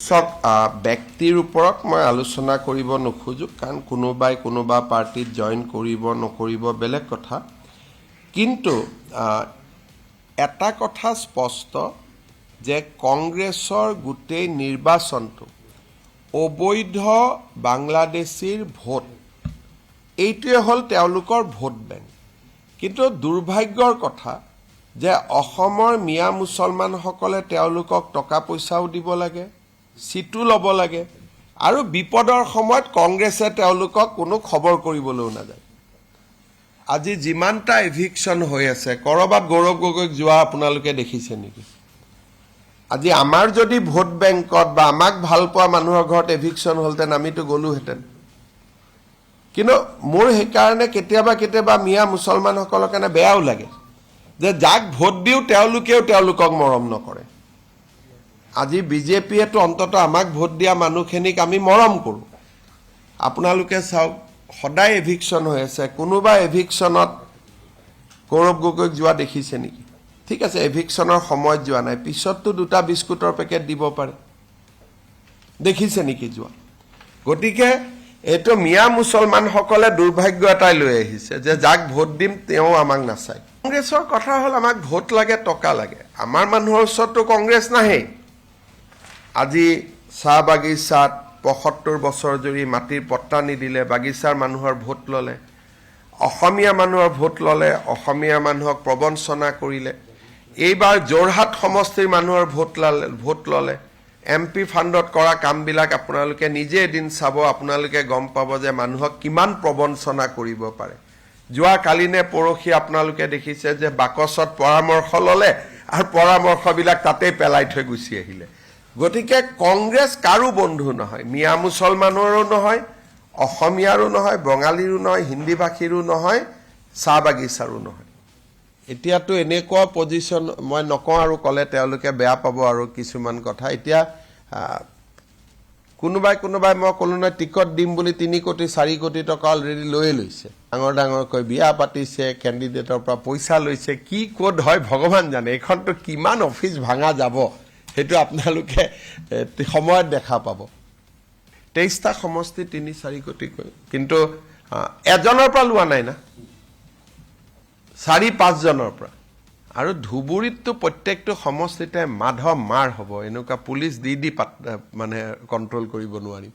ব্যক্তিৰ ওপৰত মই আলোচনা কৰিব নোখোজো কাৰণ কোনোবাই কোনোবা পাৰ্টিত জইন কৰিব নকৰিব বেলেগ কথা কিন্তু এটা কথা স্পষ্ট যে কংগ্ৰেছৰ গোটেই নিৰ্বাচনটো অবৈধ বাংলাদেশীৰ ভোট এইটোৱে হ'ল তেওঁলোকৰ ভোট বেংক কিন্তু দুৰ্ভাগ্যৰ কথা যে অসমৰ মিয়া মুছলমানসকলে তেওঁলোকক টকা পইচাও দিব লাগে সিটু ল'ব লাগে আৰু বিপদৰ সময়ত কংগ্ৰেছে তেওঁলোকক কোনো খবৰ কৰিবলৈও নাযায় আজি যিমানটা এভিকশন হৈ আছে কৰবাত গৌৰৱ গগৈক যোৱা আপোনালোকে দেখিছে নেকি আজি আমাৰ যদি ভোট বেংকত বা আমাক ভাল পোৱা মানুহৰ ঘৰত এভিকশন হলতেন আমিতো গলোহেঁতেন কিন্তু মোৰ সেইকাৰণে কেতিয়াবা মিয়া মুছলমানসকলৰ কাৰণে বেয়াও লাগে যে যাক ভোট দিও তেওঁলোকেও তেওঁলোকক মৰম নকৰে আজি বিজেপিয়েটো অন্তত আমাক ভোট দিয়া মানুহখিনিক আমি মৰম কৰো আপোনালোকে চাওক সদায় এভিকশন হৈ আছে কোনোবা এভিকশনত গৌৰৱ গগৈক যোৱা দেখিছে নেকি ঠিক আছে এভিকশনৰ সময়ত যোৱা নাই পিছতটো দুটা বিস্কুটৰ পেকেট দিব পাৰে দেখিছে নেকি যোৱা গতিকে এটো মিয়া মুছলমানসকলে দুৰ্ভাগ্য এটাই লৈ আহিছে যে যাক ভোট দিম তেওঁ আমাক নাচায় কংগ্ৰেছৰ কথা হ'ল আমাক ভোট লাগে টকা লাগে আমাৰ মানুহৰ ওচৰতো কংগ্ৰেছ নাহে আজি চাহ বাগিচাত ৭৫ বছৰ জুৰি মাটিৰ পট্টা নিদিলে বাগিচাৰ মানুহৰ ভোট ললে অসমীয়া মানুহৰ ভোট ললে অসমীয়া মানুহক প্ৰবঞ্চনা কৰিলে এইবাৰ জোৰহাট সমষ্টিৰ মানুহৰ ভোট ললে এমপি ফাণ্ডত কৰা কামবিলাক আপোনালোকে নিজে এদিন চাব আপোনালোকে গম পাব যে মানুহক কিমান প্ৰবঞ্চনা কৰিব পাৰে যোৱা কালিনে পৰখি আপোনালোকে দেখিছে যে বাকচত পৰামৰ্শ ললে আৰু পৰামৰ্শবিলাক তাতে পেলাই থৈ গুচি আহিলে গতিকে কংগ্ৰেছ কাৰো বন্ধু নহয় মিয়া মুছলমানৰো নহয় অসমীয়াৰো নহয় বঙালীৰো নহয় হিন্দী ভাষীৰো নহয় চাহ বাগিচাৰো নহয় এতিয়াতো এনেকুৱা পজিশন মই নকওঁ আৰু কলে তেওঁলোকে বেয়া পাব আৰু কিছুমান কথা এতিয়া কোনোবাই মই কলো না টিকট দিম বুলি 3 কোটি 4 কোটি টকা অলৰেডি লৈ লৈছে ডাঙৰ কৈ বিয়া পাতিছে ক্যান্ডিডেটৰ পৰা পইচা লৈছে কি কোড হয় ভগৱান জানে এখনটো কিমান অফিস ভাঙা যাব হেতু আপোনালোকে সময়ত দেখা পাব 23টা সমষ্টি 3-4 কোটি কৈ কিন্তু এজনৰ পৰা লোৱা নাই না 4-5 জনৰ পৰা আৰু ধুবুৰীতটো প্ৰত্যেকটো সমষ্টিতে মাধ মাৰ হ'ব এনেকুৱা পুলিশ দি মানে কন্ট্ৰোল কৰিব নোৱাৰি